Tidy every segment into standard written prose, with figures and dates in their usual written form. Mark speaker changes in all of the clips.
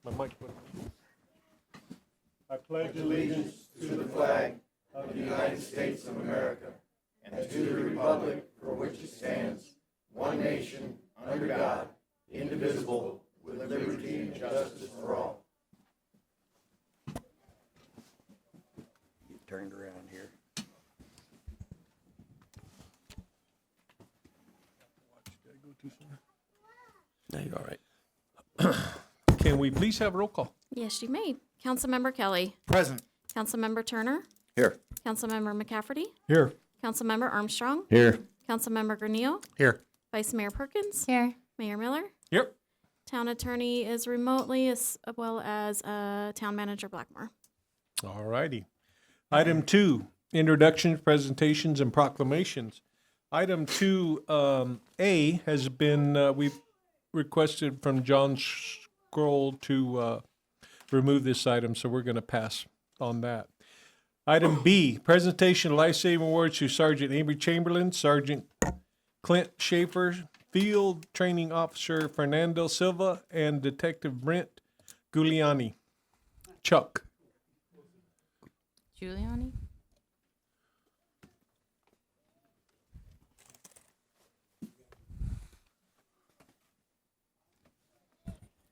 Speaker 1: My mic. I pledge
Speaker 2: allegiance to the flag of the United States of America and to the republic for which it stands, one nation, under God, indivisible, with liberty and justice for all.
Speaker 3: You turned around here.
Speaker 1: No, you're all right. Can we please have a roll call?
Speaker 4: Yes, you may. Councilmember Kelly.
Speaker 3: Present.
Speaker 4: Councilmember Turner.
Speaker 3: Here.
Speaker 4: Councilmember McCafferty.
Speaker 1: Here.
Speaker 4: Councilmember Armstrong.
Speaker 3: Here.
Speaker 4: Councilmember Gurneo.
Speaker 3: Here.
Speaker 4: Vice Mayor Perkins.
Speaker 5: Here.
Speaker 4: Mayor Miller.
Speaker 1: Yep.
Speaker 4: Town attorney is remotely, as well as town manager Blackmore.
Speaker 1: All righty. Item 2, introductions, presentations, and proclamations. Item 2A has been, we've requested from John Scroll to remove this item, so we're going to pass on that. Item B, presentation of life-saving awards to Sergeant Amy Chamberlain, Sergeant Clint Schaefer, Field Training Officer Fernando Silva, and Detective Brent Giuliani. Chuck.
Speaker 5: Giuliani?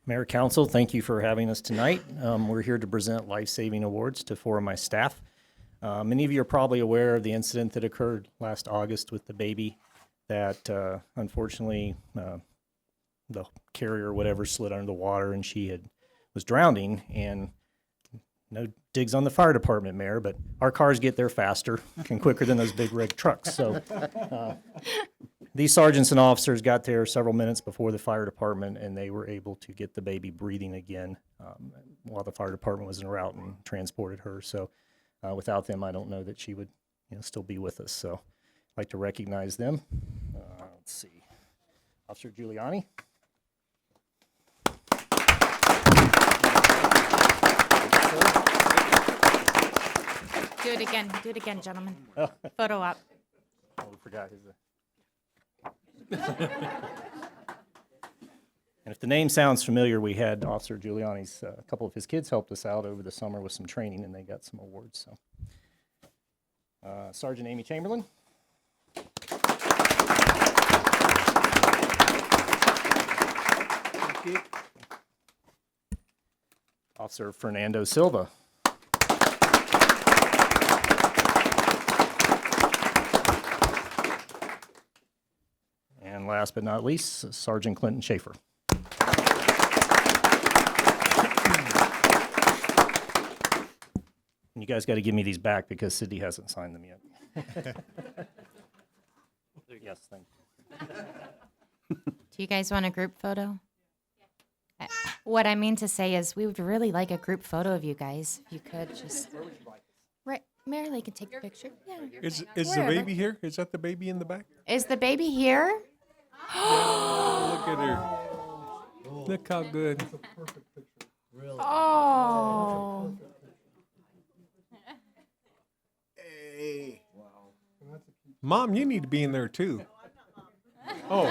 Speaker 6: Mayor, Council, thank you for having us tonight. We're here to present life-saving awards to 4 of my staff. Many of you are probably aware of the incident that occurred last August with the baby that unfortunately the carrier or whatever slid under the water and she was drowning. And no digs on the fire department, Mayor, but our cars get there faster and quicker than those big rig trucks. So these sergeants and officers got there several minutes before the fire department, and they were able to get the baby breathing again while the fire department was en route and transported her. So without them, I don't know that she would still be with us. So I'd like to recognize them. Let's see. Officer Giuliani.
Speaker 5: Do it again, gentlemen. Photo op.
Speaker 6: Oh, we forgot his. And if the name sounds familiar, we had Officer Giuliani's, a couple of his kids helped us out over the summer with some training, and they got some awards. So, Sergeant Amy Chamberlain. Thank you. Officer Fernando Silva. And last but not least, Sergeant Clinton Schaefer. And you guys got to give me these back because Sydney hasn't signed them yet. Yes, thank you.
Speaker 5: Do you guys want a group photo? What I mean to say is we would really like a group photo of you guys. If you could just... Right. Mary Lee can take the picture. Yeah.
Speaker 1: Is the
Speaker 5: Wherever.
Speaker 1: baby here? Is that the baby in the back?
Speaker 5: Is the baby here?
Speaker 1: Oh, look at her. Look how good.
Speaker 5: Oh.
Speaker 1: Mom, you need to be in there too. Oh,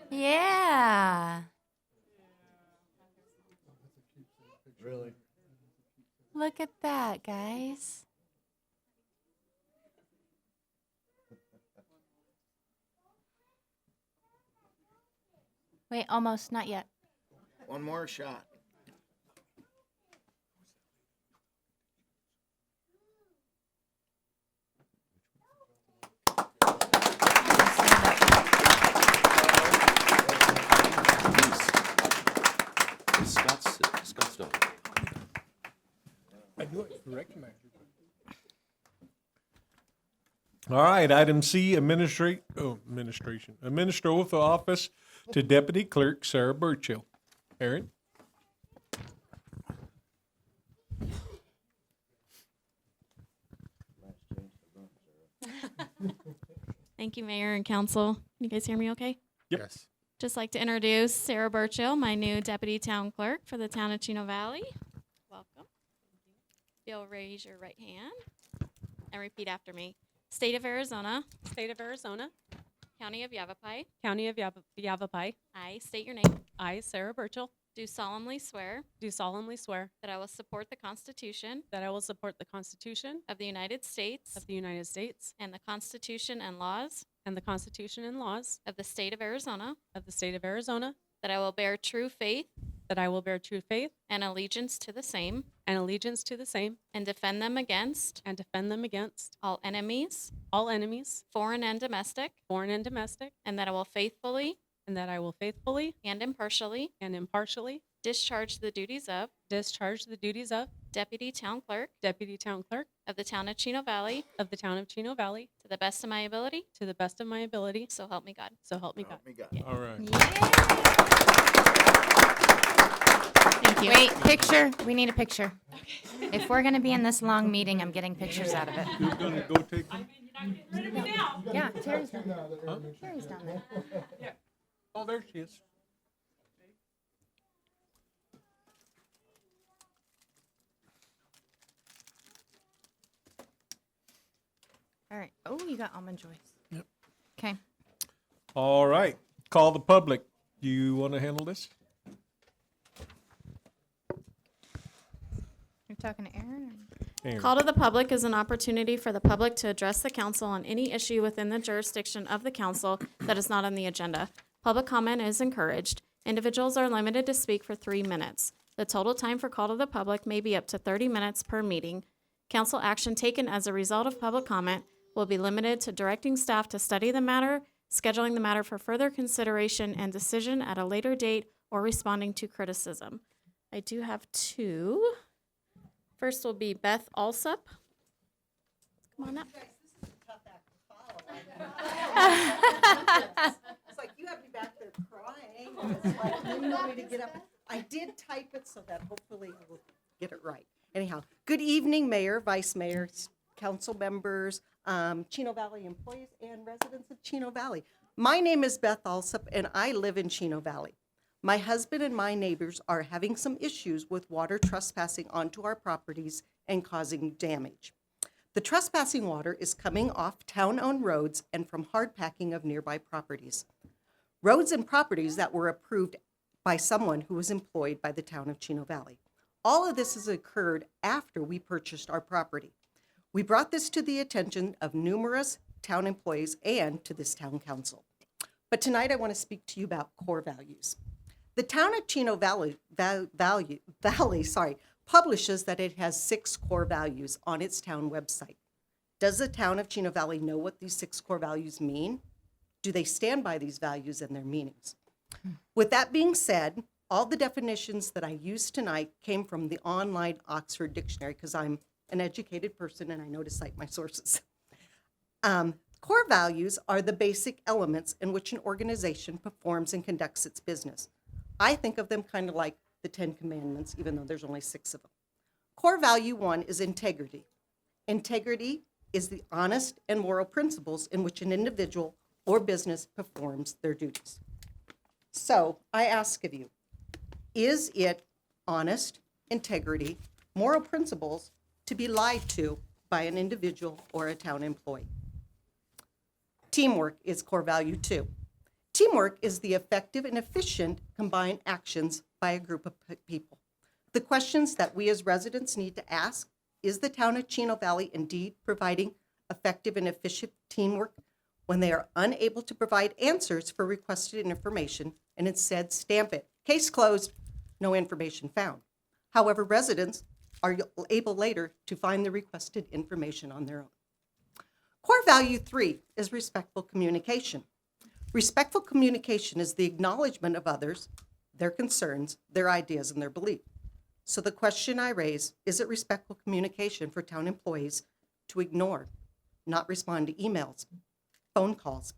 Speaker 5: Yeah.
Speaker 2: Really?
Speaker 5: Look at that, guys. Wait, almost, not yet.
Speaker 3: One more shot.
Speaker 7: Scott's done.
Speaker 1: I knew it. Recognize her. All right, item C, administration. Administer oath of office to Deputy Clerk Sarah Burchill. Aaron?
Speaker 4: Thank you, Mayor and Council. You guys hear me okay?
Speaker 1: Yes.
Speaker 4: Just like to introduce Sarah Burchill, my new Deputy Town Clerk for the town of Chino Valley. Welcome. You'll raise your right hand and repeat after me. State of Arizona.
Speaker 8: State of Arizona.
Speaker 4: County of Yavapai.
Speaker 8: County of Yavapai.
Speaker 4: I state your name.
Speaker 8: I, Sarah Burchell,
Speaker 4: Do solemnly swear
Speaker 8: do solemnly swear
Speaker 4: that I will support the Constitution
Speaker 8: that I will support the Constitution
Speaker 4: of the United States
Speaker 8: of the United States
Speaker 4: and the Constitution and laws
Speaker 8: and the Constitution and laws
Speaker 4: of the state of Arizona,
Speaker 8: of the state of Arizona,
Speaker 4: that I will bear true faith
Speaker 8: that I will bear true faith
Speaker 4: and allegiance to the same
Speaker 8: and allegiance to the same
Speaker 4: and defend them against
Speaker 8: and defend them against
Speaker 4: all enemies,
Speaker 8: all enemies,
Speaker 4: foreign and domestic,
Speaker 8: foreign and domestic,
Speaker 4: and that I will faithfully
Speaker 8: and that I will faithfully
Speaker 4: and impartially
Speaker 8: and impartially
Speaker 4: discharge the duties of
Speaker 8: discharge the duties of
Speaker 4: Deputy Town Clerk
Speaker 8: Deputy Town Clerk
Speaker 4: of the Town of Chino Valley
Speaker 8: of the Town of Chino Valley
Speaker 4: to the best of my ability,
Speaker 8: to the best of my ability,
Speaker 4: so help me God.
Speaker 8: so help me God.
Speaker 3: Help me God.
Speaker 1: All right.
Speaker 4: Thank you.
Speaker 5: Wait, picture. We need a picture. If we're gonna be in this long meeting, I'm getting pictures out of it.
Speaker 1: Who's gonna go take them?
Speaker 5: Yeah, Terry's down there. Terry's down there.
Speaker 1: Oh, there she is.
Speaker 5: All right. Oh, you got almond joys.
Speaker 1: Yep.
Speaker 5: Okay.
Speaker 1: All right. Call the public. Do you want to handle this?
Speaker 5: You're talking to Aaron?
Speaker 1: Aaron.
Speaker 4: Call to the public is an opportunity for the public to address the council on any issue within the jurisdiction of the council that is not on the agenda. Public comment is encouraged. Individuals are limited to speak for 3 minutes. The total time for call to the public may be up to 30 minutes per meeting. Council action taken as a result of public comment will be limited to directing staff to study the matter, scheduling the matter for further consideration and decision at a later date, or responding to criticism. I do have 2. First will be Beth Alsup. Come on up.
Speaker 9: It's like you have me back there crying. And it's like you want me to get up. I did type it so that hopefully I will get it right. Anyhow, good evening, Mayor, Vice Mayor, council members, Chino Valley employees, and residents of Chino Valley. My name is Beth Alsup, and I live in Chino Valley. My husband and my neighbors are having some issues with water trespassing onto our properties and causing damage. The trespassing water is coming off town-owned roads and from hard packing of nearby properties. Roads and properties that were approved by someone who was employed by the town of Chino Valley. All of this has occurred after we purchased our property. We brought this to the attention of numerous town employees and to this town council. But tonight I want to speak to you about core values. The town of Chino Valley, publishes that it has 6 core values on its town website. Does the town of Chino Valley know what these 6 core values mean? Do they stand by these values and their meanings? With that being said, all the definitions that I used tonight came from the online Oxford Dictionary because I'm an educated person and I know to cite my sources. Core values are the basic elements in which an organization performs and conducts its business. I think of them kind of like the 10 Commandments, even though there's only 6 of them. Core value 1 is integrity. Integrity is the honest and moral principles in which an individual or business performs their duties. So I ask of you, is it honest, integrity, moral principles to be lied to by an individual or a town employee? Teamwork is core value 2. Teamwork is the effective and efficient combined actions by a group of people. The questions that we as residents need to ask, is the town of Chino Valley indeed providing effective and efficient teamwork when they are unable to provide answers for requested information and instead stamp it, case closed, no information found. However, residents are able later to find the requested information on their own. Core value 3 is respectful communication. Respectful communication is the acknowledgement of others, their concerns, their ideas, and their beliefs. So the question I raise, is it respectful communication for town employees to ignore, not respond to emails, phone calls,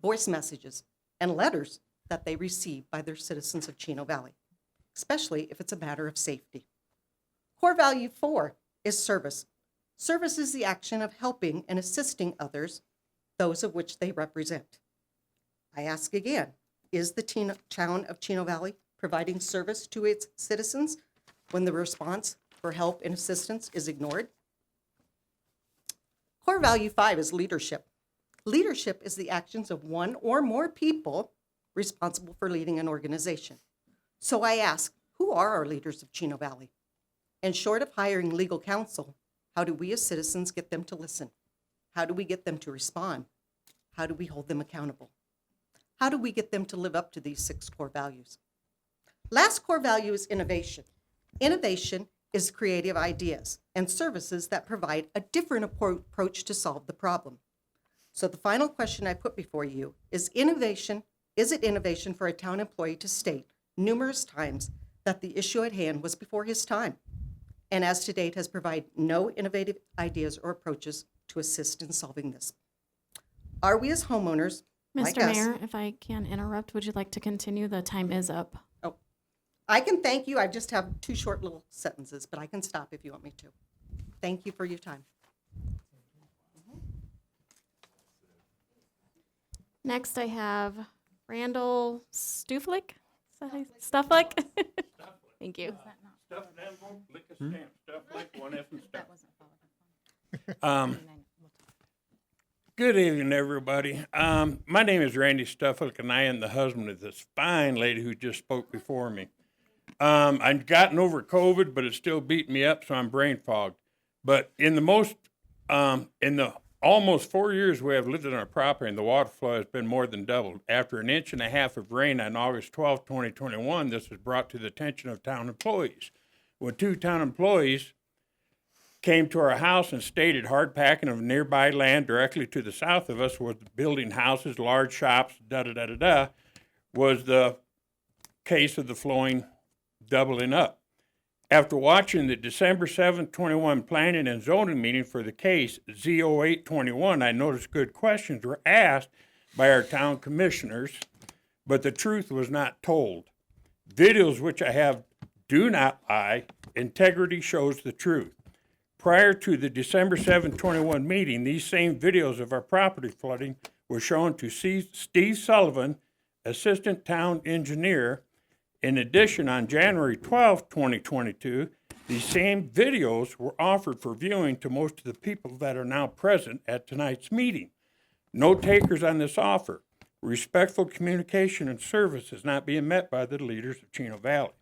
Speaker 9: voice messages, and letters that they receive by their citizens of Chino Valley, especially if it's a matter of safety? Core value 4 is service. Service is the action of helping and assisting others, those of which they represent. I ask again, is the town of Chino Valley providing service to its citizens when the response for help and assistance is ignored? Core value 5 is leadership. Leadership is the actions of one or more people responsible for leading an organization. So I ask, who are our leaders of Chino Valley? And short of hiring legal counsel, how do we as citizens get them to listen? How do we get them to respond? How do we hold them accountable? How do we get them to live up to these 6 core values? Last core value is innovation. Innovation is creative ideas and services that provide a different approach to solve the problem. So the final question I put before you is it innovation for a town employee to state numerous times that the issue at hand was before his time, and as to date has provided no innovative ideas or approaches to assist in solving this? Are we as homeowners, like
Speaker 4: Mr.
Speaker 9: us?
Speaker 4: Mayor, if I can interrupt, would you like to continue? The time is up.
Speaker 9: Oh, I can thank you. I just have 2 short little sentences, but I can stop if you want me to. Thank you for your time.
Speaker 4: Next, I have Randall Stuflick. Stufflick? Thank you.
Speaker 10: Good evening, everybody. My name is Randy Stufflick, and I am the husband of this fine lady who just spoke before me. I've gotten over COVID, but it's still beating me up, so I'm brain fogged. But in the almost 4 years we have lived on our property, and the water flow has been more than doubled. After 1.5 inches of rain on August 12, 2021, this was brought to the attention of town employees. When 2 town employees came to our house and stated hard packing of nearby land directly to the south of us was building houses, large shops, was the case of the flowing doubling up. After watching the December 7, 21 planning and zoning meeting for the case Z0821, I noticed good questions were asked by our town commissioners, but the truth was not told. Videos which I have do not lie. Integrity shows the truth. Prior to the December 7, 21 meeting, these same videos of our property flooding were shown to Steve Sullivan, Assistant Town Engineer. In addition, on January 12, 2022, these same videos were offered for viewing to most of the people that are now present at tonight's meeting. No takers on this offer. Respectful communication and service is not being met by the leaders of Chino Valley.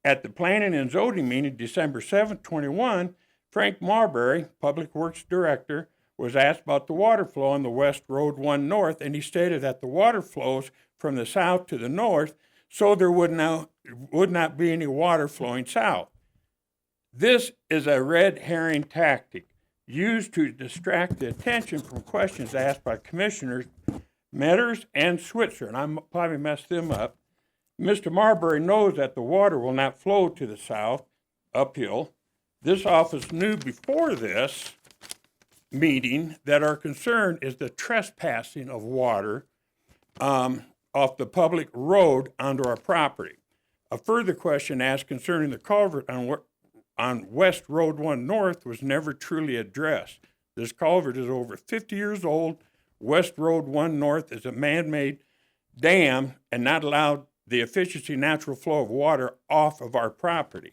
Speaker 10: At the Planning and Zoning meeting December 7, 21, Frank Marbury, Public Works Director, was asked about the water flow on the West Road 1 North, and he stated that the water flows from the south to the north, so there would not be any water flowing south. This is a red herring tactic used to distract the attention from questions asked by Commissioners Metters and Switzer, and I probably messed them up. Mr. Marbury knows that the water will not flow to the south, uphill. This office knew before this meeting that our concern is the trespassing of water off the public road onto our property. A further question asked concerning the culvert on West Road 1 North was never truly addressed. This culvert is over 50 years old. West Road 1 North is a man-made dam and not allowed the efficiency natural flow of water off of our property.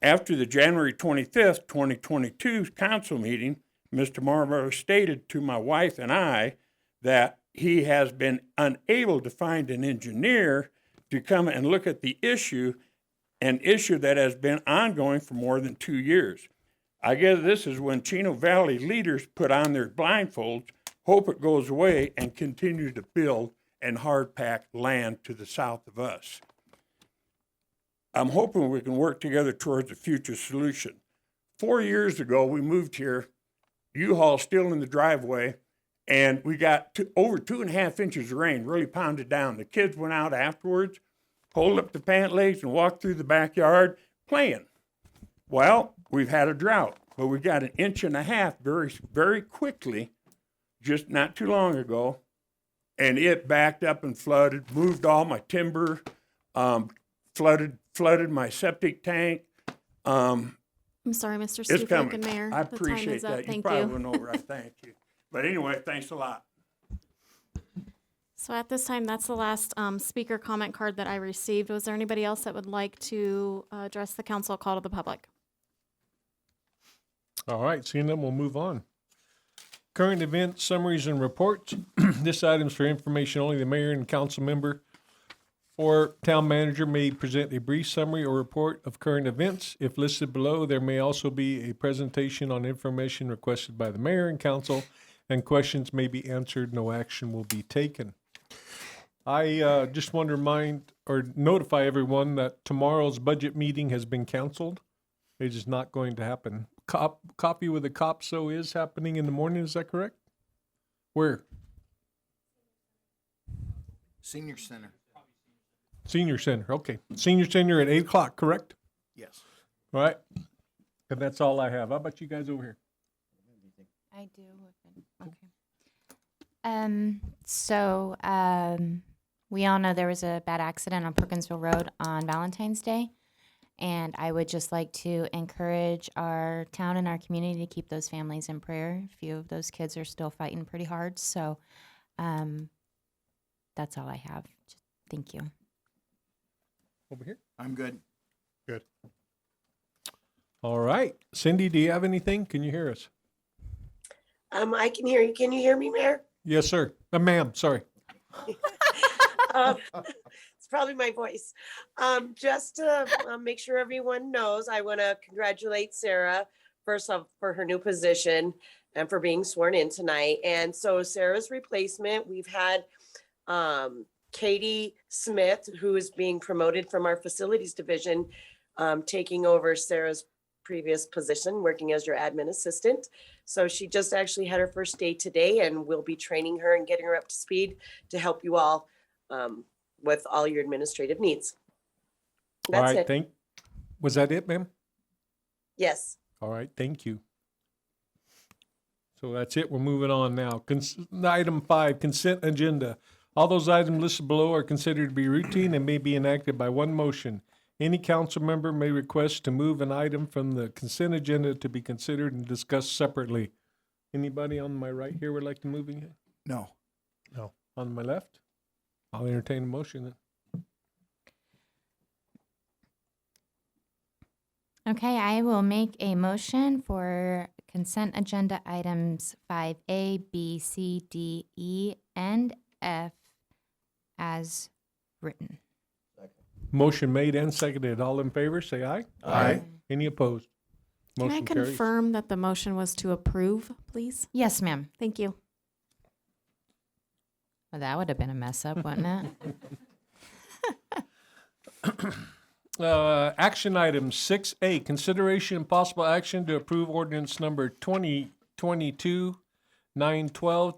Speaker 10: After the January 25th, 2022 council meeting, Mr. Marbury stated to my wife and I that he has been unable to find an engineer to come and look at the issue, an issue that has been ongoing for more than 2 years. I guess this is when Chino Valley leaders put on their blindfolds, hope it goes away, and continue to build and hard pack land to the south of us. I'm hoping we can work together towards a future solution. 4 years ago, we moved here, U-Haul still in the driveway, and we got over 2.5 inches of rain, really pounded down. The kids went out afterwards, pulled up the pant legs, and walked through the backyard playing. Well, we've had a drought, but we got 1.5 inches very, very quickly, just not too long ago, and it backed up and flooded, moved all my timber, flooded my septic tank.
Speaker 4: I'm sorry, Mr.
Speaker 10: It's
Speaker 4: Stuflick
Speaker 10: coming.
Speaker 4: and Mayor.
Speaker 10: I
Speaker 4: The time
Speaker 10: appreciate
Speaker 4: is up.
Speaker 10: that. You
Speaker 4: Thank
Speaker 10: probably
Speaker 4: you.
Speaker 10: went over. I thank you. But anyway, thanks a lot.
Speaker 4: So at this time, that's the last speaker comment card that I received. Was there anybody else that would like to address the council call to the public?
Speaker 1: All right, seeing them, we'll move on. current events, summaries, and reports. This item is for information only. The mayor and council member or town manager may present a brief summary or report of current events. If listed below, there may also be a presentation on information requested by the mayor and council, and questions may be answered. No action will be taken. I just want to remind or notify everyone that tomorrow's budget meeting has been canceled. It is not going to happen. Coffee with the Cops, so is happening in the morning, is that correct? Where?
Speaker 3: Senior Center.
Speaker 1: Senior Center, okay. Senior Center at 8 o'clock, correct?
Speaker 3: Yes.
Speaker 1: All right. And that's all I have. How about you guys over here?
Speaker 5: I do. Okay. We all know there was a bad accident on Perkinsville Road on Valentine's Day. And I would just like to encourage our town and our community to keep those families in prayer. A few of those kids are still fighting pretty hard. So that's all I have. Thank you.
Speaker 1: Over here?
Speaker 3: I'm good.
Speaker 1: Good. All right. Cindy, do you have anything? Can you hear us?
Speaker 11: I can hear you. Can you hear me, Mayor?
Speaker 1: Yes, sir. Ma'am, sorry.
Speaker 11: It's probably my voice. Just to make sure everyone knows, I want to congratulate Sarah first off for her new position and for being sworn in tonight. And so Sarah's replacement, we've had Katie Smith, who is being promoted from our facilities division, taking over Sarah's previous position, working as your admin assistant. So she just actually had her first day today, and we'll be training her and getting her up to speed to help you all with all your administrative needs.
Speaker 1: All
Speaker 11: That's
Speaker 1: right,
Speaker 11: it.
Speaker 1: was that it, ma'am?
Speaker 11: Yes.
Speaker 1: All right, thank you. So that's it. We're moving on now. Item 5, consent agenda. All those items listed below are considered to be routine and may be enacted by one motion. Any council member may request to move an item from the consent agenda to be considered and discussed separately. Anybody on my right here would like to move anything?
Speaker 3: No.
Speaker 1: No. On my left? I'll entertain a motion then.
Speaker 5: Okay, I will make a motion for consent agenda items 5A, B, C, D, E, and F as written.
Speaker 1: Motion made and seconded. All in favor, say aye.
Speaker 3: Aye.
Speaker 1: Any opposed?
Speaker 4: Can I
Speaker 1: Motion carries.
Speaker 4: confirm that the motion was to approve, please?
Speaker 5: Yes, ma'am.
Speaker 4: Thank you.
Speaker 5: Well, that would have been a mess up, wouldn't it?
Speaker 1: Action item 6A, consideration and possible action to approve ordinance number 2022-912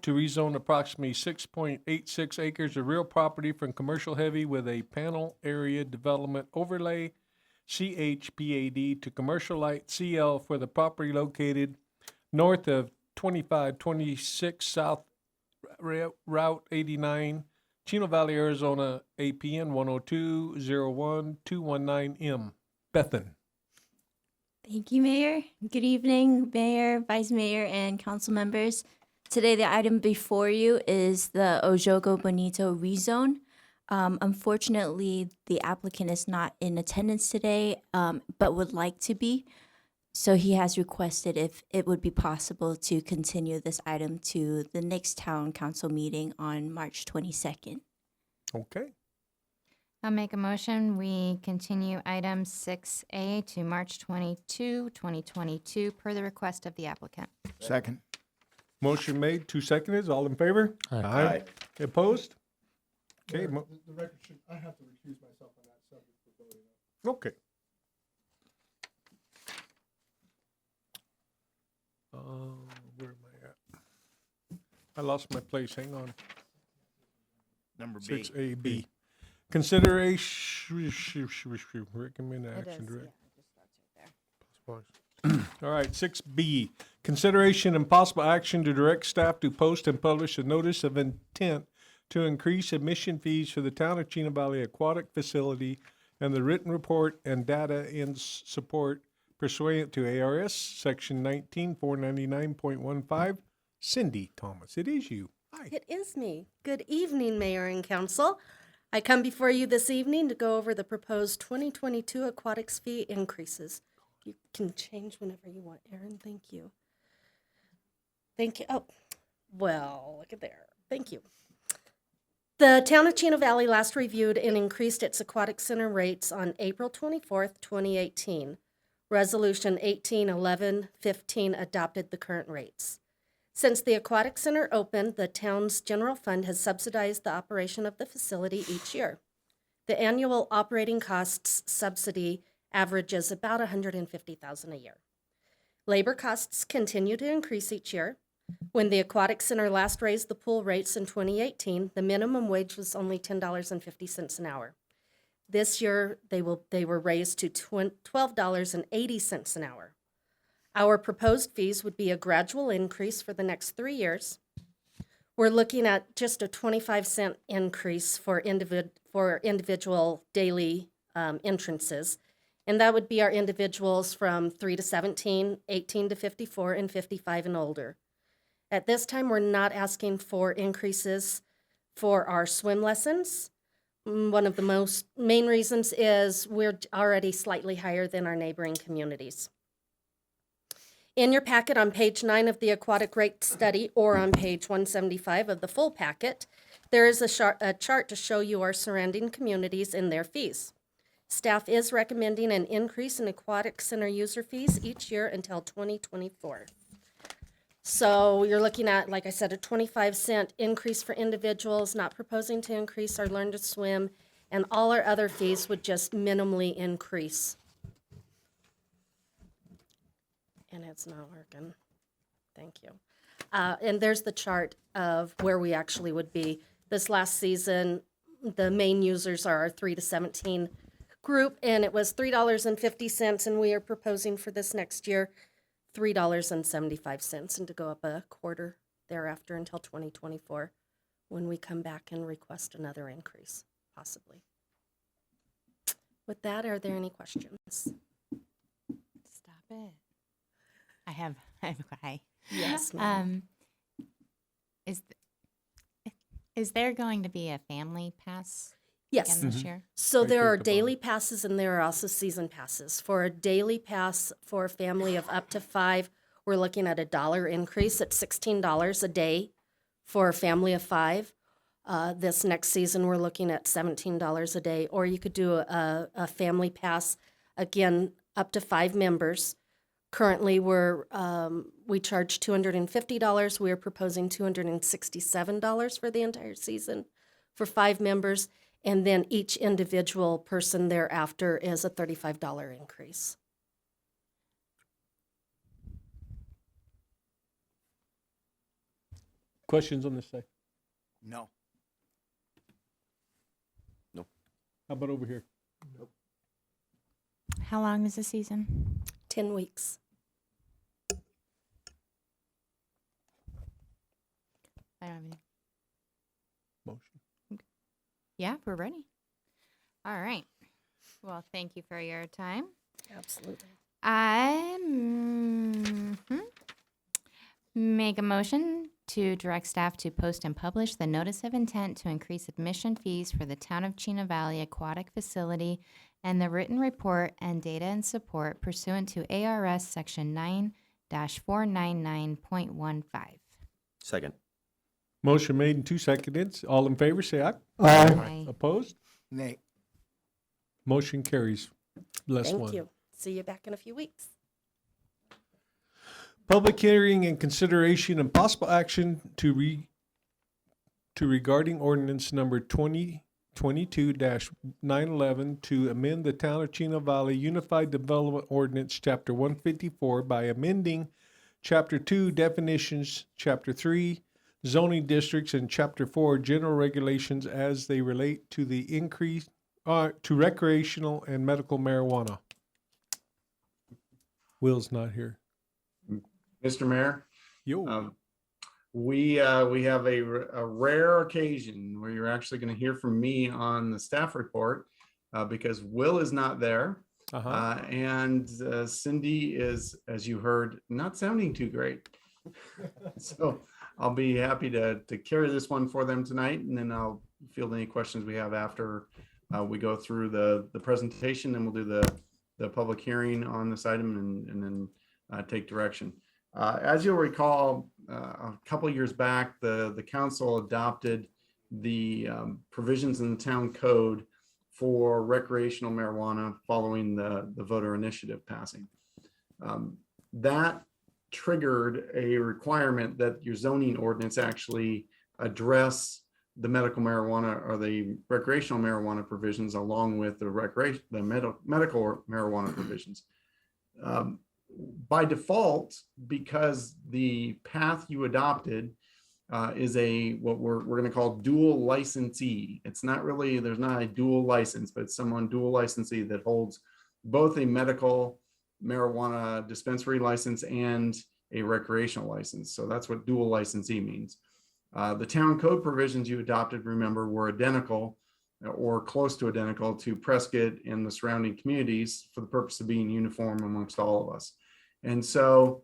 Speaker 1: to rezone approximately 6.86 acres of real property from commercial heavy with a panel area development overlay, CHPAD, to commercial light CL for the property located north of 2526 South Route 89, Chino Valley, Arizona, APN 102-01-219M. Bethan.
Speaker 12: Thank you, Mayor. Good evening, Mayor, Vice Mayor, and council members. Today, the item before you is the Ojogo Bonito rezone. Unfortunately, the applicant is not in attendance today, but would like to be. So he has requested if it would be possible to continue this item to the next town council meeting on March 22nd.
Speaker 1: Okay.
Speaker 5: I'll make a motion. We continue item 6A to March 22, 2022, per the request of the applicant.
Speaker 3: Second.
Speaker 1: Motion made, 2 seconds. All in favor?
Speaker 3: Aye.
Speaker 1: Opposed? Okay.
Speaker 13: The record should, I have to recuse myself on that subject for voting.
Speaker 1: Okay. Where am I at? I lost my place. Hang on.
Speaker 3: Number B.
Speaker 1: 6AB. Consideration, recommend action direct. All right, 6B, consideration and possible action to direct staff to post and publish a notice of intent to increase admission fees for the town of Chino Valley Aquatic Facility and the written report and data in support pursuant to ARS Section 19499.15. Cindy Thomas, it is you. Hi.
Speaker 14: It is me. Good evening, Mayor and Council. I come before you this evening to go over the proposed 2022 aquatics fee increases. You can change whenever you want, Aaron. Thank you. Thank you. Oh, Well, look at there. Thank you. The town of Chino Valley last reviewed and increased its aquatic center rates on April 24th, 2018. Resolution 181115 adopted the current rates. Since the aquatic center opened, the town's general fund has subsidized the operation of the facility each year. The annual operating costs subsidy averages about $150,000 a year. Labor costs continue to increase each year. When the aquatic center last raised the pool rates in 2018, the minimum wage was only $10.50 an hour. This year, they were raised to $12.80 an hour. Our proposed fees would be a gradual increase for the next 3 years. We're looking at just a 25-cent increase for individual daily entrances, and that would be our individuals from 3 to 17, 18 to 54, and 55 and older. At this time, we're not asking for increases for our swim lessons. One of the main reasons is we're already slightly higher than our neighboring communities. In your packet on page 9 of the aquatic rate study, or on page 175 of the full packet, there is a chart to show you our surrounding communities and their fees. Staff is recommending an increase in aquatic center user fees each year until 2024. So you're looking at, like I said, a 25-cent increase for individuals, not proposing to increase our Learn to Swim, and all our other fees would just minimally increase. And it's not working. Thank you. And there's the chart of where we actually would be. This last season, the main users are our 3 to 17 group, and it was $3.50, and we are proposing for this next year $3.75, and to go up a quarter thereafter until 2024, when we come back and request another increase, possibly. With that, are there any questions?
Speaker 5: Stop it. I have hi.
Speaker 14: Yes, ma'am.
Speaker 5: Is there going to be a family pass
Speaker 14: Yes.
Speaker 5: again this year?
Speaker 14: So
Speaker 1: Right
Speaker 14: there
Speaker 1: there
Speaker 14: are
Speaker 1: at the bottom.
Speaker 14: daily passes and there are also season passes. For a daily pass for a family of up to 5, we're looking at $1 increase at $16 a day for a family of 5. This next season, we're looking at $17 a day. Or you could do a family pass, again, up to 5 members. Currently, we charge $250. We're proposing $267 for the entire season for 5 members. And then each individual person thereafter is a $35 increase.
Speaker 1: Questions on this side?
Speaker 3: No.
Speaker 1: How about over here?
Speaker 5: How long is the season?
Speaker 14: 10 weeks.
Speaker 5: I don't have any.
Speaker 1: Motion.
Speaker 5: Yeah, we're ready. All right. Well, thank you for your time.
Speaker 14: Absolutely.
Speaker 5: I make a motion to direct staff to post and publish the notice of intent to increase admission fees for the Town of Chino Valley Aquatic Facility and the written report and data and support pursuant to ARS Section 9-499.15.
Speaker 7: Second.
Speaker 1: Motion made and 2 seconded. All in favor, say aye.
Speaker 5: Aye.
Speaker 1: Opposed?
Speaker 3: Nay.
Speaker 1: Motion carries. Less
Speaker 14: Thank
Speaker 1: one.
Speaker 14: you. See you back in a few weeks.
Speaker 1: Public hearing and consideration and possible action to regarding ordinance number 2022-911 to amend the Town of Chino Valley Unified Development Ordinance, Chapter 154, by amending Chapter 2 definitions, Chapter 3 zoning districts, and Chapter 4 general regulations as they relate to the increase to recreational and medical marijuana. Will's not here.
Speaker 15: Mr. Mayor,
Speaker 1: Yo.
Speaker 15: we have a rare occasion where you're actually going to hear from me on the staff report because Will is not there. And Cindy is, as you heard, not sounding too great. So I'll be happy to carry this one for them tonight, and then I'll field any questions we have after we go through the presentation, and we'll do the public hearing on this item and then take direction. As you'll recall, a couple years back, the council adopted the provisions in the town code for recreational marijuana following the voter initiative passing. That triggered a requirement that your zoning ordinance actually address the medical marijuana or the recreational marijuana provisions along with the medical marijuana provisions. By default, because the path you adopted is what we're going to call dual licensee. It's not really, there's not a dual license, but it's someone dual licensee that holds both a medical marijuana dispensary license and a recreational license. So that's what dual licensee means. The town code provisions you adopted, remember, were identical or close to identical to Prescott and the surrounding communities for the purpose of being uniform amongst all of us. And so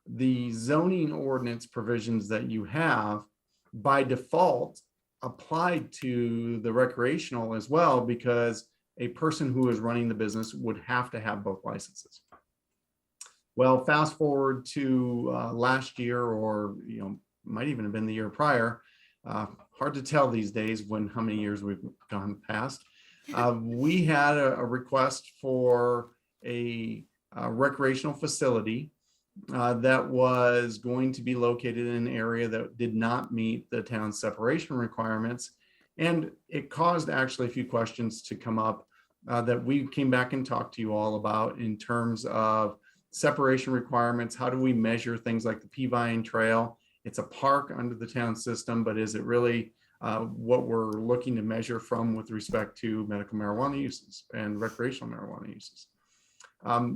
Speaker 15: the zoning ordinance provisions that you have by default applied to the recreational as well, because a person who is running the business would have to have both licenses. Well, fast forward to last year, or might even have been the year prior. Hard to tell these days how many years we've gone past. We had a request for a recreational facility that was going to be located in an area that did not meet the town's separation requirements. And it caused actually a few questions to come up that we came back and talked to you all about in terms of separation requirements. How do we measure things like the Peavine Trail? It's a park under the town system, but is it really what we're looking to measure from with respect to medical marijuana uses and recreational marijuana uses?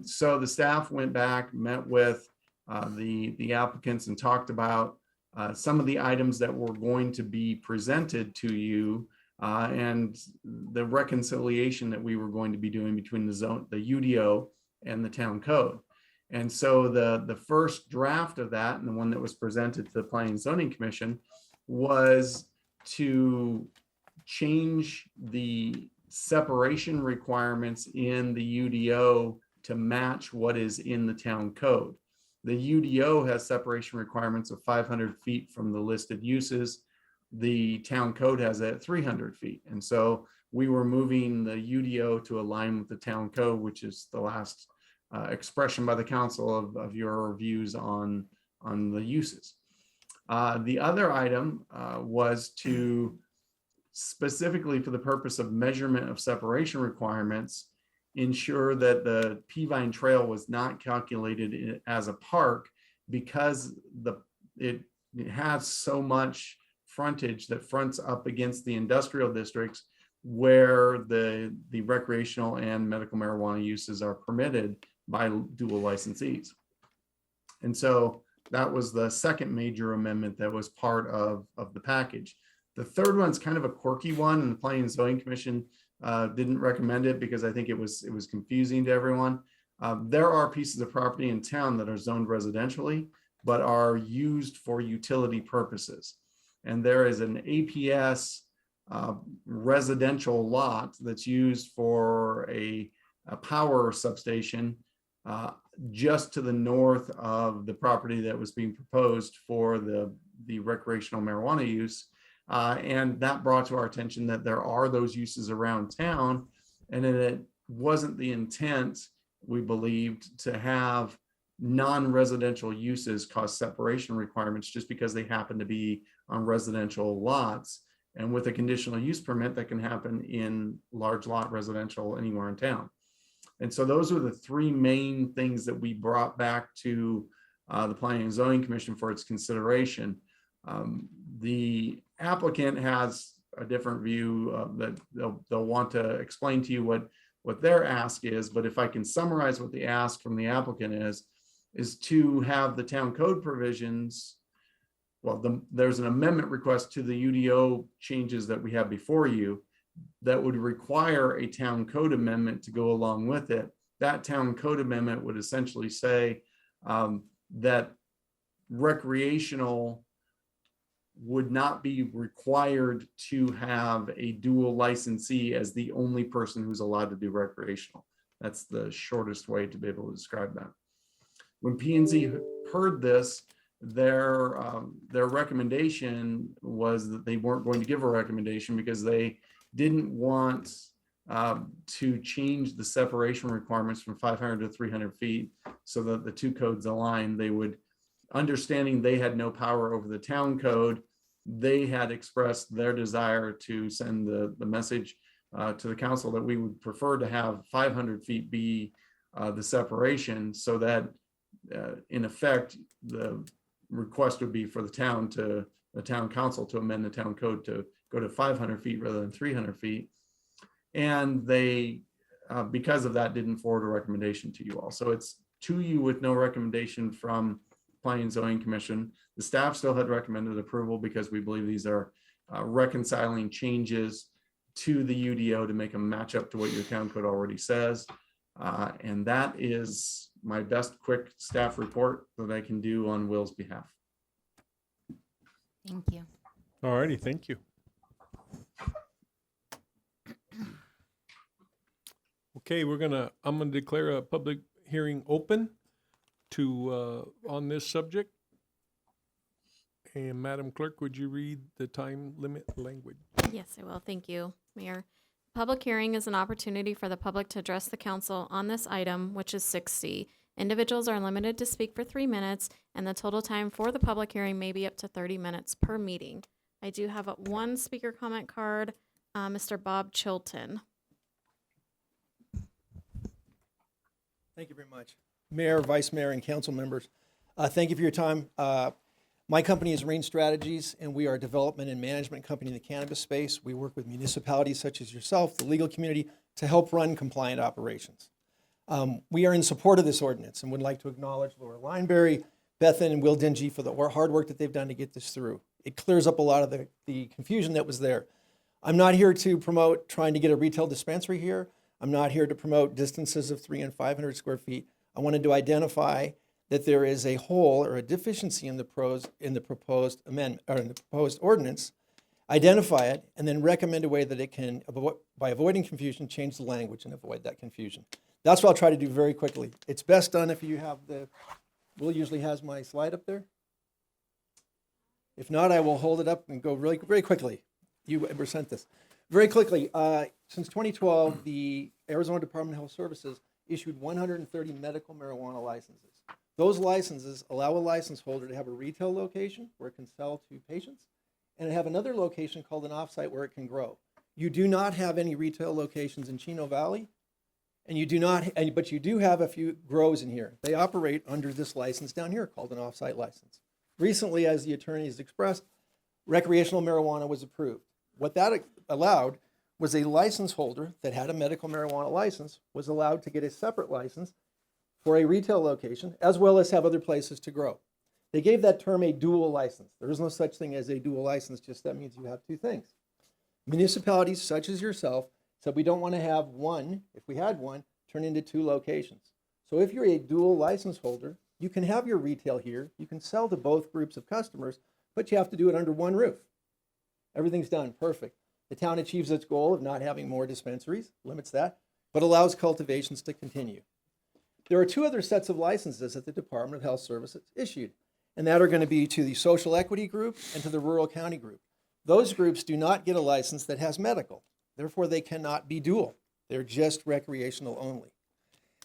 Speaker 15: So the staff went back, met with the applicants and talked about some of the items that were going to be presented to you and the reconciliation that we were going to be doing between the UDO and the town code. And so the first draft of that, and the one that was presented to the Planning and Zoning Commission, was to change the separation requirements in the UDO to match what is in the town code. The UDO has separation requirements of 500 feet from the listed uses. The town code has it at 300 feet. And so we were moving the UDO to align with the town code, which is the last expression by the council of your views on the uses. The other item was to, specifically for the purpose of measurement of separation requirements, ensure that the Peavine Trail was not calculated as a park because it has so much frontage that fronts up against the industrial districts where the recreational and medical marijuana uses are permitted by dual licensees. And so that was the second major amendment that was part of the package. The third one's kind of a quirky one, and the Planning and Zoning Commission didn't recommend it because I think it was confusing to everyone. There are pieces of property in town that are zoned residentially, but are used for utility purposes. And there is an APS residential lot that's used for a power substation just to the north of the property that was being proposed for the recreational marijuana use. And that brought to our attention that there are those uses around town, and it wasn't the intent, we believed, to have non-residential uses cause separation requirements just because they happen to be on residential lots. And with a conditional use permit, that can happen in large lot residential anywhere in town. And so those are the three main things that we brought back to the Planning and Zoning Commission for its consideration. The applicant has a different view that they'll want to explain to you what their ask is. But if I can summarize what the ask from the applicant is to have the town code provisions. Well, there's an amendment request to the UDO changes that we have before you that would require a town code amendment to go along with it. That town code amendment would essentially say that recreational would not be required to have a dual licensee as the only person who's allowed to do recreational. That's the shortest way to be able to describe that. When P&Z heard this, their recommendation was that they weren't going to give a recommendation because they didn't want to change the separation requirements from 500 to 300 feet so that the two codes align. They would, understanding they had no power over the town code, they had expressed their desire to send the message to the council that we would prefer to have 500 feet be the separation, so that in effect, the request would be for the town council to amend the town code to go to 500 feet rather than 300 feet. And they, because of that, didn't forward a recommendation to you all. So it's to you with no recommendation from Planning and Zoning Commission. The staff still had recommended approval because we believe these are reconciling changes to the UDO to make them match up to what your town code already says. And that is my best quick staff report that I can do on Will's behalf.
Speaker 5: Thank you.
Speaker 1: All righty, thank you. Okay, I'm gonna declare a public hearing open to, on this subject. And Madam Clerk, would you read the time limit language?
Speaker 4: Yes, I will. Thank you, Mayor. Public hearing is an opportunity for the public to address the council on this item, which is 6C. Individuals are limited to speak for 3 minutes, and the total time for the public hearing may be up to 30 minutes per meeting. I do have one speaker comment card, Mr. Bob Chilton.
Speaker 16: Thank you very much. Mayor, Vice Mayor, and council members, thank you for your time. My company is Rain Strategies, and we are a development and management company in the cannabis space. We work with municipalities such as yourself, the legal community, to help run compliant operations. We are in support of this ordinance and would like to acknowledge Laura Lineberry, Bethan, and Will Dingy for the hard work that they've done to get this through. It clears up a lot of the confusion that was there. I'm not here to promote trying to get a retail dispensary here. I'm not here to promote distances of 300 and 500 square feet. I wanted to identify that there is a hole or a deficiency in the proposed amendment or in the proposed ordinance, identify it, and then recommend a way that it can, by avoiding confusion, change the language and avoid that confusion. That's what I'll try to do very quickly. It's best done if you have Will usually has my slide up there. If not, I will hold it up and go really very quickly. You were sent this. Very quickly, since 2012, the Arizona Department of Health Services issued 130 medical marijuana licenses. Those licenses allow a license holder to have a retail location where it can sell to patients and have another location called an offsite where it can grow. You do not have any retail locations in Chino Valley, and you do not, but you do have a few grows in here. They operate under this license down here called an offsite license. Recently, as the attorney has expressed, recreational marijuana was approved. What that allowed was a license holder that had a medical marijuana license was allowed to get a separate license for a retail location, as well as have other places to grow. They gave that term a dual license. There is no such thing as a dual license, just that means you have two things. Municipalities such as yourself said we don't want to have one, if we had one, turn into two locations. So if you're a dual license holder, you can have your retail here, you can sell to both groups of customers, but you have to do it under one roof. Everything's done, perfect. The town achieves its goal of not having more dispensaries, limits that, but allows cultivations to continue. There are two other sets of licenses that the Department of Health Services issued, and that are going to be to the Social Equity Group and to the Rural County Group. Those groups do not get a license that has medical. Therefore, they cannot be dual. They're just recreational only.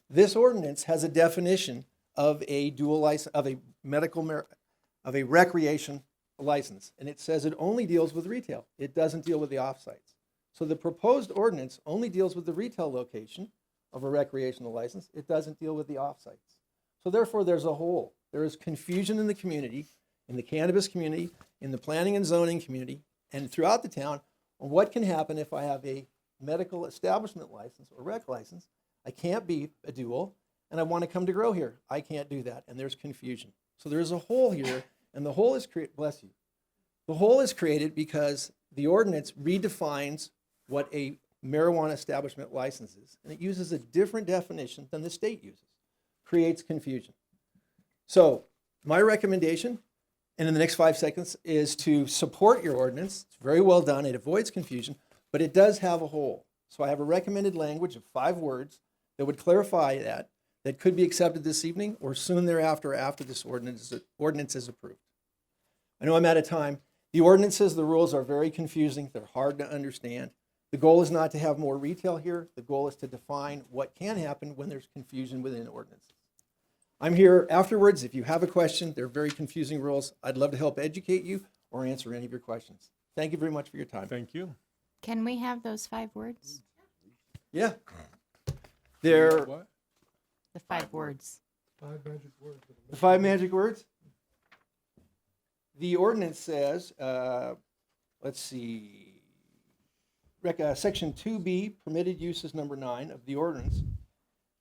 Speaker 16: This ordinance has a definition of a dual license, of a recreation license, and it says it only deals with retail. It doesn't deal with the offsites. So the proposed ordinance only deals with the retail location of a recreational license. It doesn't deal with the offsites. So therefore, there's a hole. There is confusion in the community, in the cannabis community, in the planning and zoning community, and throughout the town on what can happen if I have a medical establishment license or rec license. I can't be a dual, and I want to come to grow here. I can't do that, and there's confusion. So there's a hole here, and the hole is created, bless you. The hole is created because the ordinance redefines what a marijuana establishment license is, and it uses a different definition than the state uses. Creates confusion. So my recommendation, and in the next 5 seconds, is to support your ordinance. It's very well done. It avoids confusion, but it does have a hole. So I have a recommended language of 5 words that would clarify that that could be accepted this evening or soon thereafter after this ordinance is approved. I know I'm out of time. The ordinances, the rules are very confusing. They're hard to understand. The goal is not to have more retail here. The goal is to define what can happen when there's confusion within ordinances. I'm here afterwards. If you have a question, they're very confusing rules. I'd love to help educate you or answer any of your questions. Thank you very much for your time.
Speaker 1: Thank you.
Speaker 5: Can we have those 5 words?
Speaker 16: Yeah. They're
Speaker 1: What?
Speaker 5: The 5 words.
Speaker 13: 5 magic words.
Speaker 16: the 5 magic words. The ordinance says, let's see, section 2B, permitted uses number 9 of the ordinance,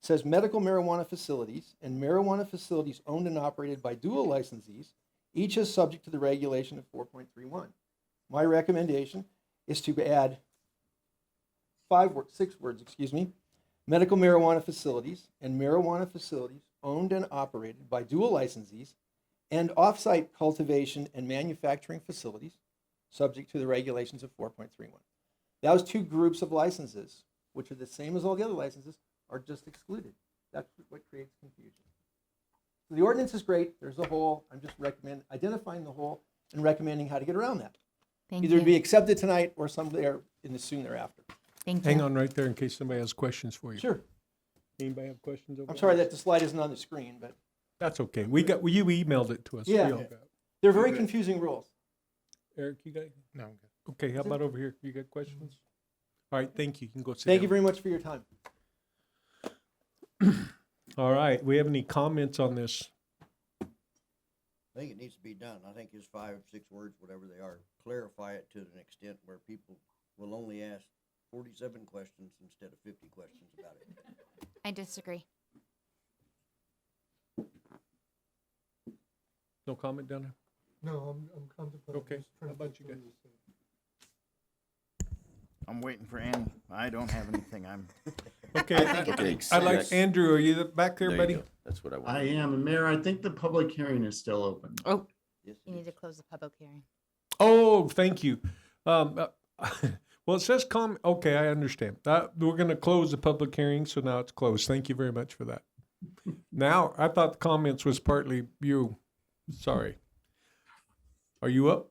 Speaker 16: says medical marijuana facilities and marijuana facilities owned and operated by dual licensees, each is subject to the regulation of 4.31. My recommendation is to add 6 words, medical marijuana facilities and marijuana facilities owned and operated by dual licensees and off-site cultivation and manufacturing facilities subject to the regulations of 4.31. Those 2 groups of licenses, which are the same as all the other licenses, are just excluded. That's what creates confusion. So the ordinance is great. There's a hole. I'm just identifying the hole and recommending how to get around that.
Speaker 5: Thank
Speaker 16: Either
Speaker 5: you.
Speaker 16: be accepted tonight or someday in the soon thereafter.
Speaker 5: Thank you.
Speaker 1: Hang on right there in case somebody has questions for you.
Speaker 16: Sure.
Speaker 1: Anybody have questions over
Speaker 16: I'm sorry
Speaker 1: there?
Speaker 16: that the slide isn't on the screen, but
Speaker 1: That's okay. You emailed it to us.
Speaker 16: Yeah.
Speaker 1: We all got it.
Speaker 16: they're very confusing rules.
Speaker 1: Eric, you got?
Speaker 13: No, I'm good.
Speaker 1: Okay, how about over here? You got questions? All right, thank you. You can go sit
Speaker 16: Thank you
Speaker 1: down.
Speaker 16: very much for your time.
Speaker 1: All right, we have any comments on this?
Speaker 2: I think it needs to be done. I think his 5, 6 words, whatever they are, clarify it to an extent where people will only ask 47 questions instead of 50 questions about it.
Speaker 5: I disagree.
Speaker 1: No comment down there?
Speaker 13: No, I'm contemplating.
Speaker 1: Okay,
Speaker 13: just trying
Speaker 1: how
Speaker 13: to
Speaker 1: about
Speaker 13: think
Speaker 1: you
Speaker 13: through
Speaker 1: guys?
Speaker 13: this thing.
Speaker 3: I'm waiting for Annie. I don't have anything.
Speaker 1: Okay,
Speaker 7: Okay,
Speaker 1: I like,
Speaker 7: next.
Speaker 1: Andrew, are you back there,
Speaker 7: There you
Speaker 1: buddy?
Speaker 7: go. That's what I want.
Speaker 15: I am. And Mayor, I think the public hearing is still open.
Speaker 5: Oh,
Speaker 2: Yes,
Speaker 5: you need to close the public hearing.
Speaker 1: Oh, thank you. Well, it says okay, I understand. We're gonna close the public hearing, so now it's closed. Thank you very much for that. Now, I thought the comments was partly you. Sorry. Are you up?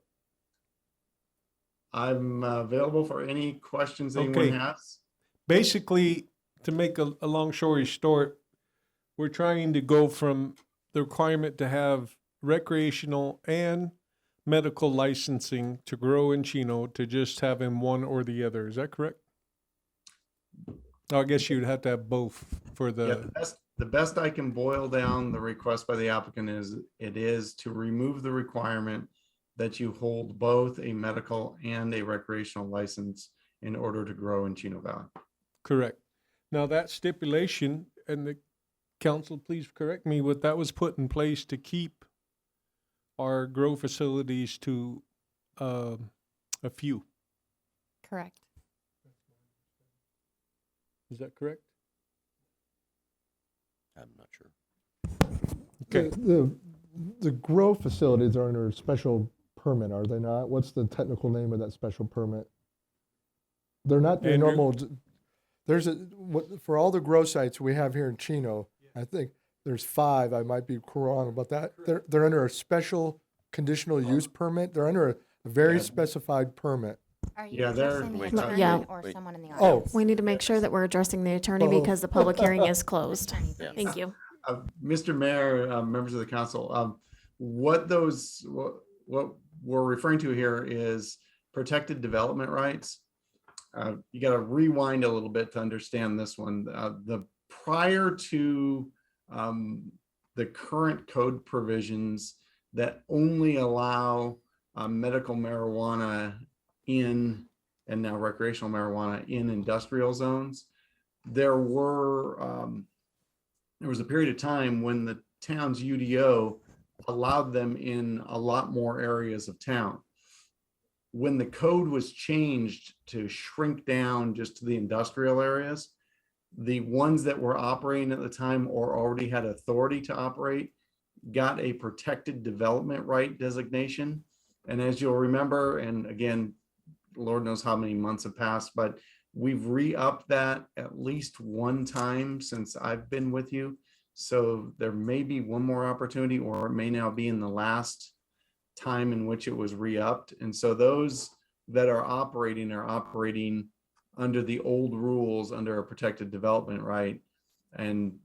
Speaker 15: I'm available for any questions anyone
Speaker 1: Okay.
Speaker 15: has.
Speaker 1: Basically, to make a long story short, we're trying to go from the requirement to have recreational and medical licensing to grow in Chino to just having one or the other. Is that correct? I guess you'd have to have both for
Speaker 15: Yeah, the best I can boil down the request by the applicant is to remove the requirement that you hold both a medical and a recreational license in order to grow in Chino Valley.
Speaker 1: Correct. Now that stipulation, and the council, please correct me, that was put in place to keep our grow facilities to a few.
Speaker 5: Correct.
Speaker 1: Is that correct?
Speaker 7: I'm not sure.
Speaker 1: Okay.
Speaker 13: The grow facilities are under a special permit, are they not? What's the technical name of that special permit? They're not the
Speaker 1: Andrew?
Speaker 13: normal, for all the grow sites we have here in Chino, I think there's 5, I might be wrong about that. They're under a special conditional use permit. They're under a very specified permit.
Speaker 5: Are you
Speaker 15: Yeah, they're-
Speaker 5: addressing the
Speaker 7: Wait,
Speaker 5: attorney
Speaker 4: yeah.
Speaker 5: or
Speaker 7: Wait.
Speaker 5: someone in the
Speaker 13: Oh.
Speaker 5: audience?
Speaker 4: We need to make sure that we're addressing the attorney
Speaker 13: Oh.
Speaker 4: because the public hearing is closed.
Speaker 5: Attorney,
Speaker 7: Yeah.
Speaker 5: please.
Speaker 4: Thank you.
Speaker 15: Mr. Mayor, members of the council, what we're referring to here is protected development rights. You got to rewind a little bit to understand this one. Prior to the current code provisions that only allow medical marijuana and now recreational marijuana in industrial zones, there was a period of time when the town's UDO allowed them in a lot more areas of town. When the code was changed to shrink down just to the industrial areas, the ones that were operating at the time or already had authority to operate got a protected development right designation. And as you'll remember, and again, Lord knows how many months have passed, but we've re-upped that at least one time since I've been with you. So there may be one more opportunity, or it may now be in the last time in which it was re-upped. And so those that are operating under the old rules, under a protected development right. And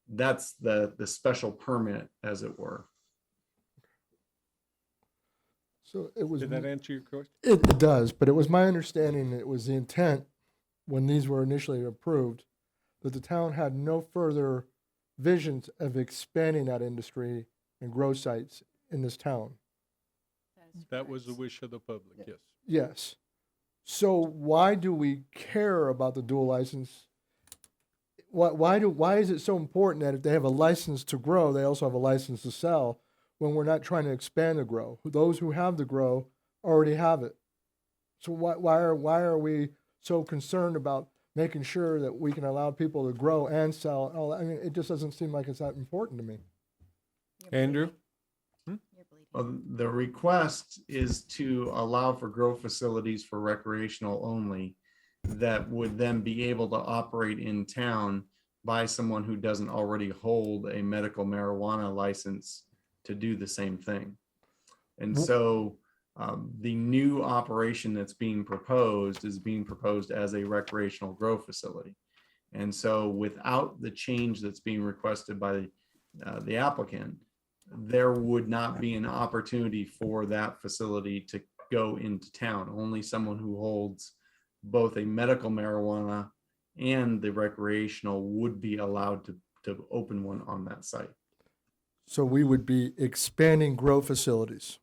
Speaker 15: that's the special permit, as it were.
Speaker 13: So it was.
Speaker 1: Did that answer your question?
Speaker 13: It does, but it was my understanding that it was the intent when these were initially approved that the town had no further visions of expanding that industry and grow sites in this town.
Speaker 1: That was the wish of the public, yes.
Speaker 13: Yes. So why do we care about the dual license? Why is it so important that if they have a license to grow, they also have a license to sell, when we're not trying to expand the grow? Those who have the grow already have it. So why are we so concerned about making sure that we can allow people to grow and sell? And all that? I mean, it just doesn't seem like it's that important to me.
Speaker 1: Andrew?
Speaker 15: Well, the request is to allow for grow facilities for recreational only that would then be able to operate in town by someone who doesn't already hold a medical marijuana license to do the same thing. And so the new operation that's being proposed is being proposed as a recreational grow facility. And so without the change that's being requested by the applicant, there would not be an opportunity for that facility to go into town. Only someone who holds both a medical marijuana and the recreational would be allowed to open one on that site.
Speaker 13: So we would be expanding grow facilities.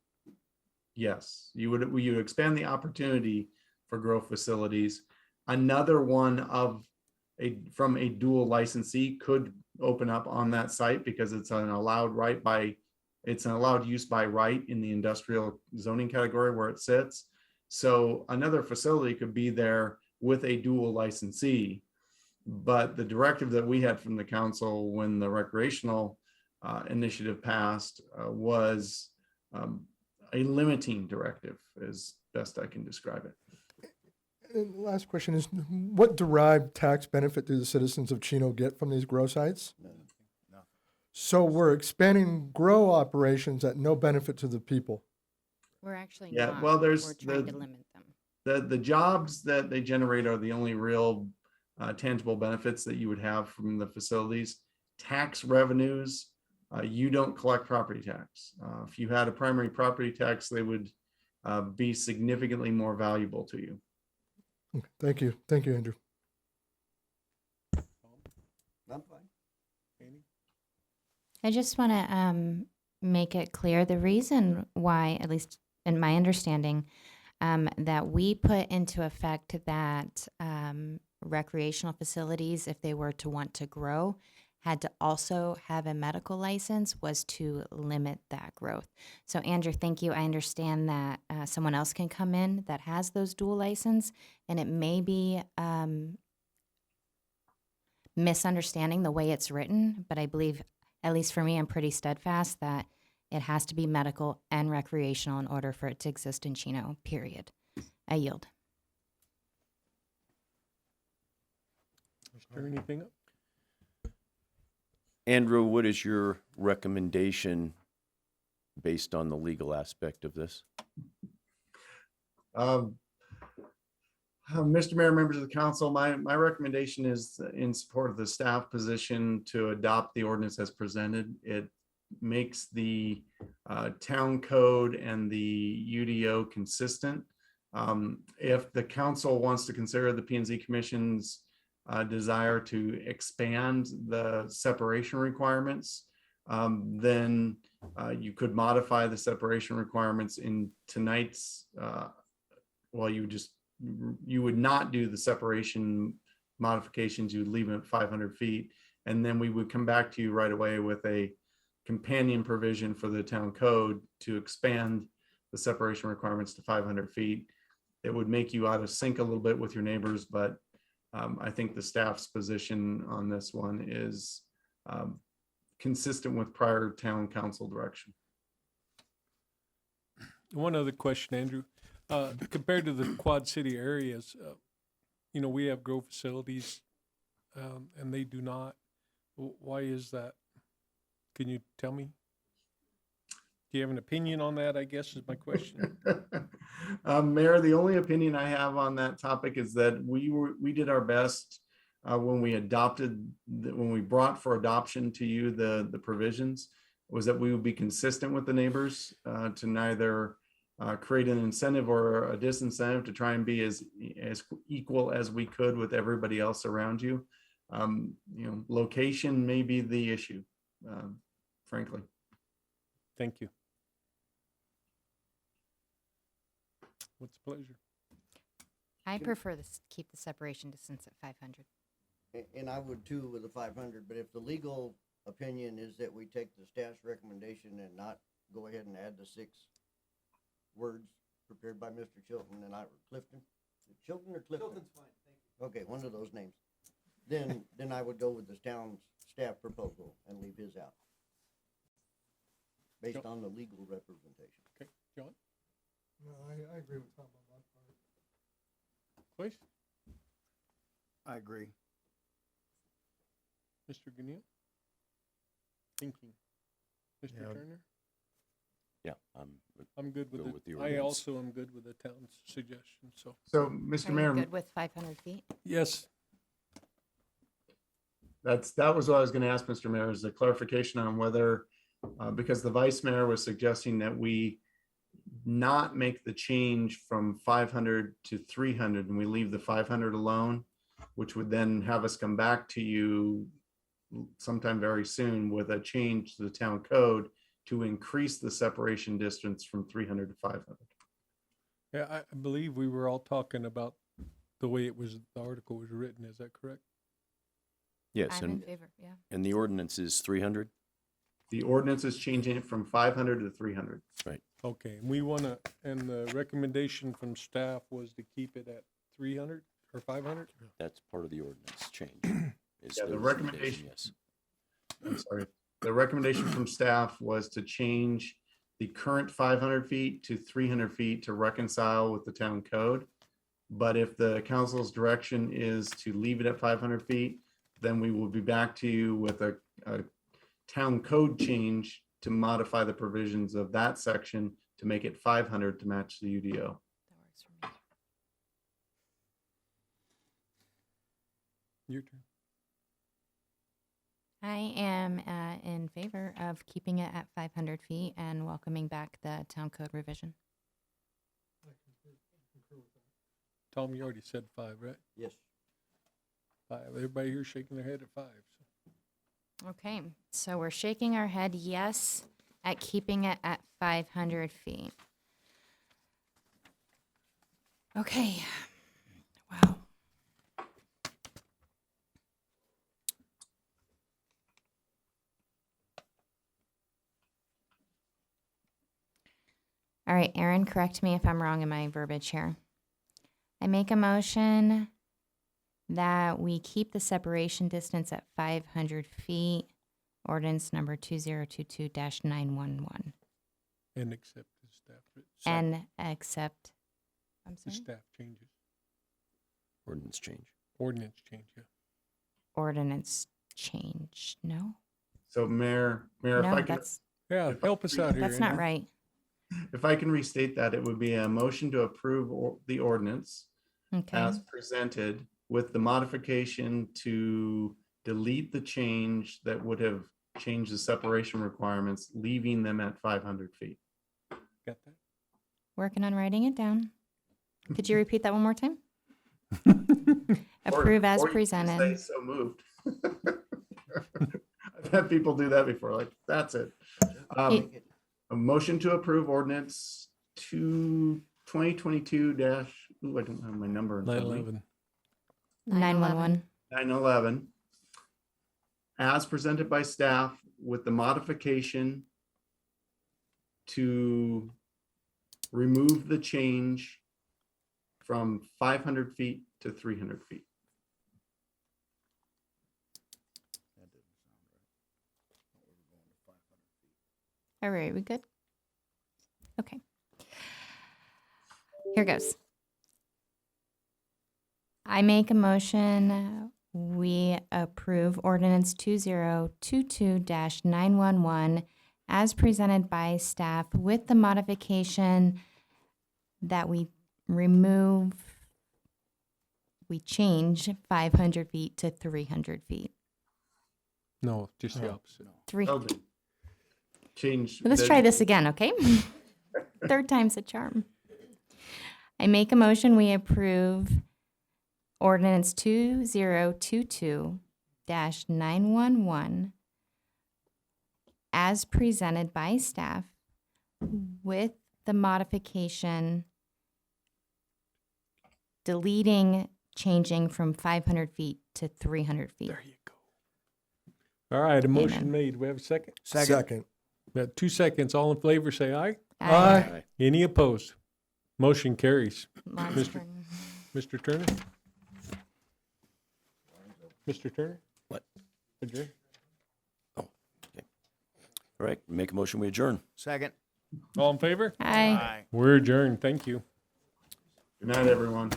Speaker 15: Yes, you would expand the opportunity for grow facilities. Another one from a dual licensee could open up on that site because it's an allowed use by right in the industrial zoning category where it sits. So another facility could be there with a dual licensee. But the directive that we had from the council when the recreational initiative passed was a limiting directive, as best I can describe it.
Speaker 13: And the last question is, what derived tax benefit do the citizens of Chino get from these grow sites?
Speaker 3: No.
Speaker 13: So we're expanding grow operations at no benefit to the people.
Speaker 5: We're actually
Speaker 15: Yeah,
Speaker 5: not.
Speaker 15: well, there's
Speaker 5: We're trying to limit them.
Speaker 15: the jobs that they generate are the only real tangible benefits that you would have from the facilities. Tax revenues, you don't collect property tax. If you had a primary property tax, they would be significantly more valuable to you.
Speaker 13: Okay, thank you, Andrew.
Speaker 2: I'm fine.
Speaker 5: I just want to make it clear the reason why, at least in my understanding, that we put into effect that recreational facilities, if they were to want to grow, had to also have a medical license was to limit that growth. So Andrew, thank you. I understand that someone else can come in that has those dual license, and it may be misunderstanding the way it's written, but I believe, at least for me, I'm pretty steadfast that it has to be medical and recreational in order for it to exist in Chino, period. I yield.
Speaker 1: Is there anything up?
Speaker 7: Andrew, what is your recommendation based on the legal aspect of this?
Speaker 15: Mr. Mayor, members of the council, my recommendation is in support of the staff position to adopt the ordinance as presented. It makes the town code and the UDO consistent. If the council wants to consider the P&Z Commission's desire to expand the separation requirements, then you could modify the separation requirements in tonight's, you would not do the separation modifications, you would leave it at 500 feet. And then we would come back to you right away with a companion provision for the town code to expand the separation requirements to 500 feet. It would make you out of sync a little bit with your neighbors, but I think the staff's position on this one is consistent with prior town council direction.
Speaker 1: One other question, Andrew. Compared to the Quad City areas, we have grow facilities, and they do not. Why is that? Can you tell me? Do you have an opinion on that, I guess, is my question.
Speaker 15: Mayor, the only opinion I have on that topic is that we did our best when we when we brought for adoption to you the provisions, was that we would be consistent with the neighbors to neither create an incentive or a disincentive, to try and be as equal as we could with everybody else around you. Location may be the issue, frankly.
Speaker 1: Thank you. What's the pleasure?
Speaker 5: I prefer keep the separation distance at 500.
Speaker 2: And I would too with the 500, but if the legal opinion is that we take the staff's recommendation and not go ahead and add the 6 words prepared by Mr. Chilton and Clifton? Chilton or Clifton? Chilton's fine, thank you. Okay, one of those names. Then I would go with the town's staff proposal and leave his out. Based on the legal representation.
Speaker 1: Okay, John?
Speaker 13: No, I agree with Tom on that part.
Speaker 1: Please?
Speaker 3: I agree.
Speaker 1: Mr. Ganil? Thinking. Mr.
Speaker 7: Yeah.
Speaker 1: Turner?
Speaker 7: Yeah,
Speaker 1: I'm good with
Speaker 7: the
Speaker 1: I
Speaker 7: ordinance.
Speaker 1: also am good with the town's suggestion, so.
Speaker 15: So, Mr.
Speaker 5: Are
Speaker 15: Mayor,
Speaker 5: you good with 500 feet?
Speaker 1: Yes,
Speaker 15: that was what I was going to ask, Mr. Mayor, is a clarification on whether, because the vice mayor was suggesting that we not make the change from 500 to 300 and we leave the 500 alone, which would then have us come back to you sometime very soon with a change to the town code to increase the separation distance from 300 to 500.
Speaker 1: yeah, I believe we were all talking about the way the article was written, is that correct?
Speaker 7: Yes,
Speaker 5: I'm in
Speaker 7: and,
Speaker 5: favor, yeah.
Speaker 7: and the ordinance is 300?
Speaker 15: The ordinance is changing it from 500 to 300.
Speaker 7: Right.
Speaker 1: Okay, and we want to, and the recommendation from staff was to keep it at 300 or 500?
Speaker 7: That's part of the ordinance change.
Speaker 15: Yeah, the recommendation,
Speaker 7: yes.
Speaker 15: I'm sorry. The recommendation from staff was to change the current 500 feet to 300 feet to reconcile with the town code. But if the council's direction is to leave it at 500 feet, then we will be back to you with a town code change to modify the provisions of that section to make it 500 to match the UDO.
Speaker 5: That works for me.
Speaker 1: Your turn.
Speaker 5: I am in favor of keeping it at 500 feet and welcoming back the town code revision.
Speaker 1: Tom, you already said 5, right?
Speaker 2: Yes.
Speaker 1: 5. Everybody here shaking their head at 5. So.
Speaker 5: Okay, so we're shaking our head yes at keeping it at 500 feet. Okay, wow. All right, Aaron, correct me if I'm wrong in my verbiage here. I make a motion that we keep the separation distance at 500 feet, ordinance number 2022-911.
Speaker 1: And accept the staff.
Speaker 5: And accept, I'm
Speaker 1: The
Speaker 5: sorry,
Speaker 1: staff changes.
Speaker 7: Ordinance change.
Speaker 1: Ordinance change, yeah.
Speaker 5: ordinance change, no?
Speaker 15: So Mayor, if
Speaker 5: No,
Speaker 15: I can,
Speaker 5: that's,
Speaker 1: Yeah, help us out here.
Speaker 5: that's not
Speaker 1: Andrew.
Speaker 5: right.
Speaker 15: if I can restate that, it would be a motion to approve the ordinance
Speaker 5: Okay,
Speaker 15: as presented with the modification to delete the change that would have changed the separation requirements, leaving them at 500 feet.
Speaker 1: Got that?
Speaker 5: working on writing it down. Could you repeat that one more time? Approve as
Speaker 15: Or you can say
Speaker 5: presented.
Speaker 15: so moved. I've had people do that before, like, that's it. A motion to approve ordinance 2022 I don't have my number in front of me.
Speaker 1: 9/11.
Speaker 5: 911.
Speaker 15: 9/11, as presented by staff with the modification to remove the change from 500 feet to 300 feet.
Speaker 5: All right, we good? Okay. Here goes. I make a motion we approve ordinance 2022-911 as presented by staff with the modification that we change 500 feet to 300 feet.
Speaker 1: No, just the opposite.
Speaker 15: Okay. Change.
Speaker 5: Let's try this again, okay? Third time's a charm. I make a motion, we approve ordinance 2022-911 as presented by staff with the modification changing from 500 feet to 300 feet.
Speaker 1: There you go. All right, a motion
Speaker 5: Amen.
Speaker 1: made. We have a second?
Speaker 13: Second.
Speaker 1: We have 2 seconds. All in favor, say aye.
Speaker 13: Aye.
Speaker 1: Any opposed? Motion carries.
Speaker 5: Lon's
Speaker 1: Mr.
Speaker 5: turn.
Speaker 1: Mr. Turner? Mr. Turner?
Speaker 7: What?
Speaker 1: Adjourn.
Speaker 7: All right, make a motion, we adjourn.
Speaker 3: Second.
Speaker 1: All in favor?
Speaker 5: Aye.
Speaker 1: We're adjourned. Thank you.
Speaker 15: Good night, everyone.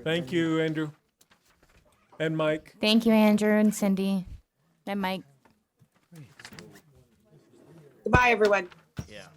Speaker 1: Thank you, Andrew. And Mike.
Speaker 5: Thank you, Andrew and Cindy and Mike.
Speaker 11: Goodbye, everyone.
Speaker 3: Yeah.